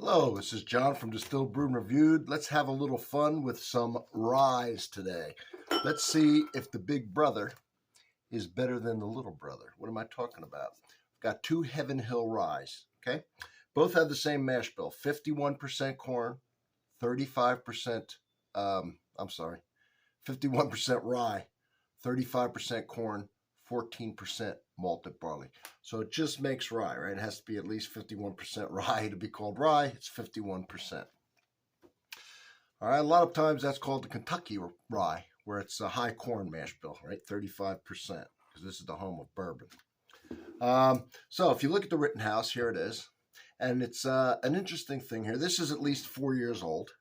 Hello, this is John from Distilled, Brewed, and Reviewed. Let's have a little fun with some ryes today. Let's see if the big brother is better than the little brother. What am I talking about? I've got two Heaven Hill Ryes, okay? Both have the same mash bill, 51% corn, 35%, 51% rye, 35% corn, 14% malted barley. So it just makes rye, right? It has to be at least 51% rye to be called rye. It's 51%. All right, a lot of times that's called the Kentucky rye, where it's a high corn mash bill, right? 35%, because this is the home of bourbon. So if you look at the Rittenhouse, here it is. And it's an interesting thing here. This is at least 4 years old.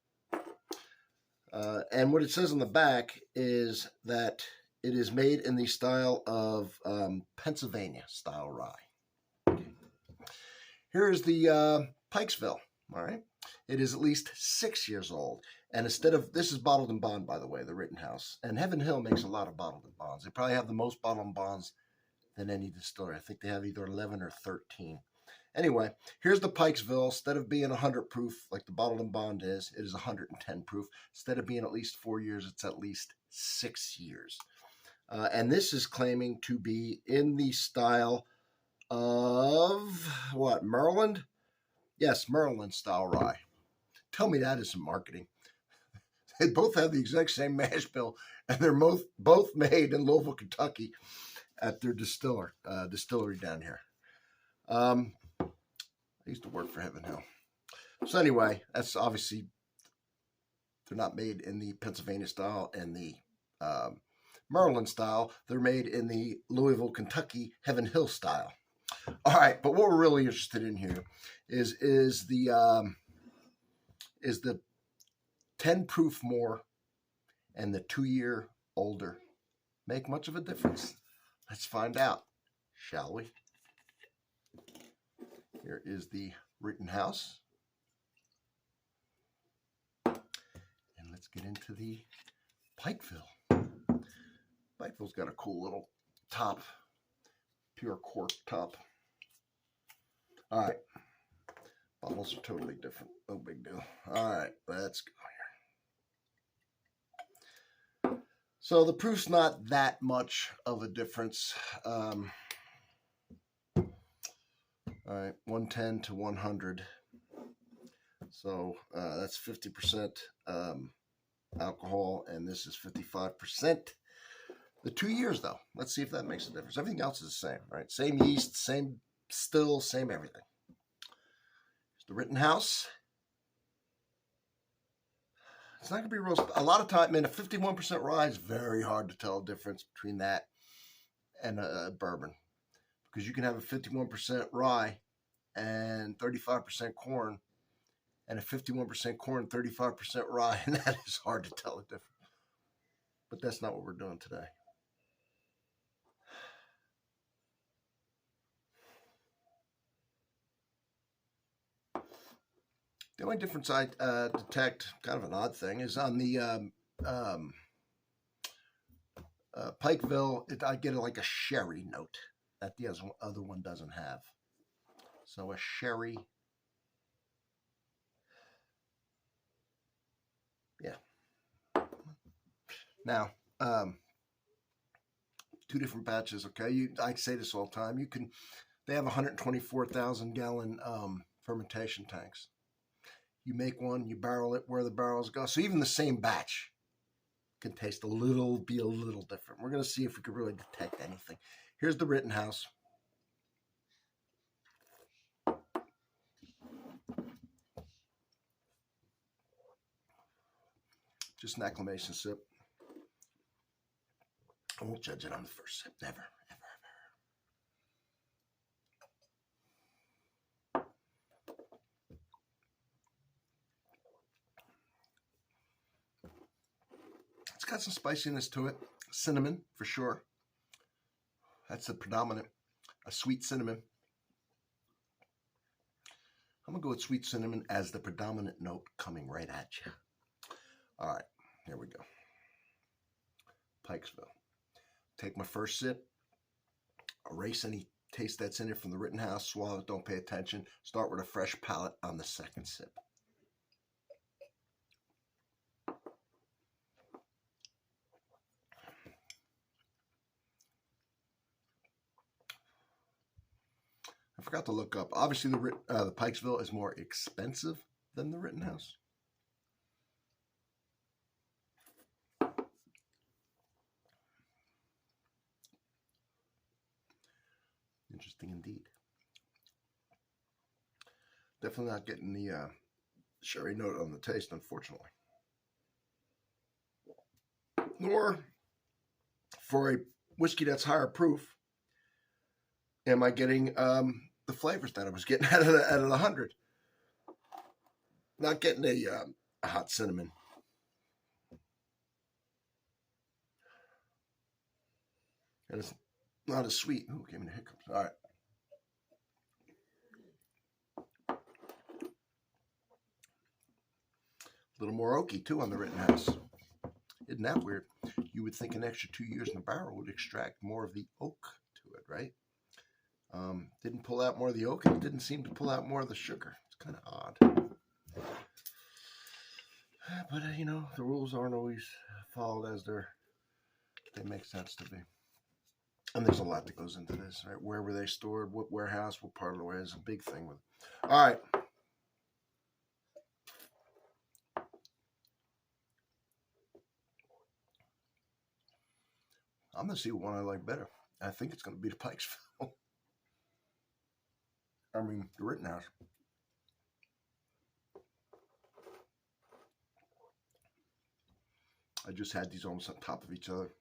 And what it says on the back is that it is made in the style of Pennsylvania style rye. Okay. Here is the Pikesville. All right. It is at least 6 years old. And instead of, this is bottled in bond, by the way, the Rittenhouse. And Heaven Hill makes a lot of bottled in bonds. They probably have the most bottled in bonds than any distillery. I think they have either 11 or 13. Anyway, here's the Pikesville. Instead of being 100 proof like the bottled in bond is, it is 110 proof. Instead of being at least 4 years, it's at least 6 years. And this is claiming to be in the style of, what, Maryland? Yes, Maryland style rye. Tell me that isn't marketing. They both have the exact same mash bill, and they're both made in Louisville, Kentucky at their distillery down here. I used to work for Heaven Hill. So anyway, that's obviously, they're not made in the Pennsylvania style and the Maryland style. They're made in the Louisville, Kentucky, Heaven Hill style. All right, but what we're really interested in here is the 10 proof more and the 2 year older make much of a difference? Let's find out, shall we? Here is the Rittenhouse. And let's get into the Pikesville. Pikesville's got a cool little top, pure cork top. All right. Bottles are totally different. No big deal. All right, let's go here. So the proof's not that much of a difference. All right, 110 to 100. So that's 50% alcohol, and this is 55%. The 2 years, though, let's see if that makes a difference. Everything else is the same, right? Same yeast, same still, same everything. Here's the Rittenhouse. It's not going to be real. A lot of time, man, a 51% rye is very hard to tell the difference between that and a bourbon. Because you can have a 51% rye and 35% corn, and a 51% corn, 35% rye, and that is hard to tell the difference. But that's not what we're doing today. The only difference I detect, kind of an odd thing, is on the Pikesville, I get like a sherry note that the other one doesn't have. So a sherry, yeah. Now, two different batches, okay? I say this all the time. They have 124,000 gallon fermentation tanks. You make one, you barrel it where the barrels go. So even the same batch can be a little different. We're going to see if we can really detect anything. Here's the Rittenhouse. Just an acclimation sip. I won't judge it on the first sip. Never, ever, ever. It's got some spiciness to it. Cinnamon, for sure. That's the predominant, a sweet cinnamon. I'm going to go with sweet cinnamon as the predominant note coming right at you. All right, here we go. Pikesville. Take my first sip, erase any taste that's in it from the Rittenhouse. Swallow it, don't pay attention. Start with a fresh palate on the second sip. I forgot to look up. Obviously, the Pikesville is more expensive than the Rittenhouse. Interesting indeed. Definitely not getting the sherry note on the taste, unfortunately. Nor, for a whiskey that's higher proof, am I getting the flavors that I was getting out of the 100. Not getting a hot cinnamon. And it's not as sweet. Ooh, gave me the hiccups. All right. A little more oaky, too, on the Rittenhouse. Isn't that weird? You would think an extra 2 years in the barrel would extract more of the oak to it, right? Didn't pull out more of the oak, and it didn't seem to pull out more of the sugar. It's kind of odd. But, you know, the rules aren't always followed as they make sense to be. And there's a lot that goes into this, right? Where were they stored? What warehouse? What part of the way is a big thing with it. All right. I'm going to see what one I like better. I think it's going to be the Pikesville. I mean, the Rittenhouse. I just had these almost on top of each other,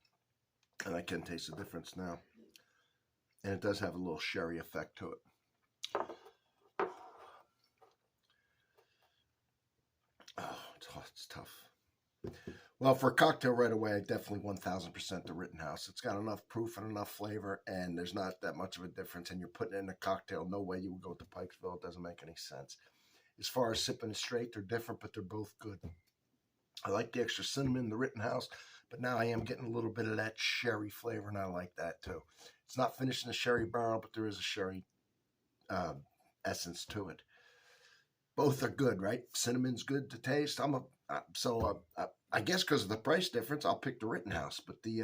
and I can taste the difference now. And it does have a little sherry effect to it. Oh, it's tough. Well, for a cocktail right away, definitely 1000% the Rittenhouse. It's got enough proof and enough flavor, and there's not that much of a difference. And you're putting it in a cocktail. No way you would go with the Pikesville. It doesn't make any sense. As far as sipping it straight, they're different, but they're both good. I like the extra cinnamon in the Rittenhouse, but now I am getting a little bit of that sherry flavor, and I like that too. It's not finished in a sherry barrel, but there is a sherry essence to it. Both are good, right? Cinnamon's good to taste. I guess because of the price difference, I'll pick the Rittenhouse. But they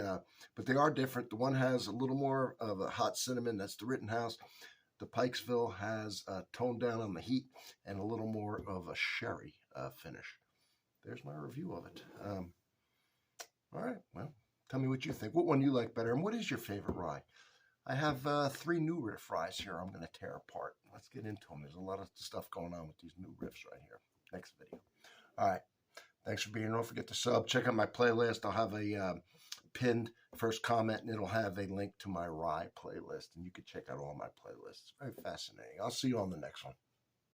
are different. The one has a little more of a hot cinnamon. That's the Rittenhouse. The Pikesville has toned down on the heat and a little more of a sherry finish. There's my review of it. All right. Well, tell me what you think. What one you like better, and what is your favorite rye? I have 3 new riff ryes here I'm going to tear apart. Let's get into them. There's a lot of stuff going on with these new riffs right here. Next video. All right. Thanks for being here. Don't forget to sub. Check out my playlist. I'll have a pinned first comment, and it'll have a link to my rye playlist, and you can check out all my playlists. It's very fascinating. I'll see you on the next one.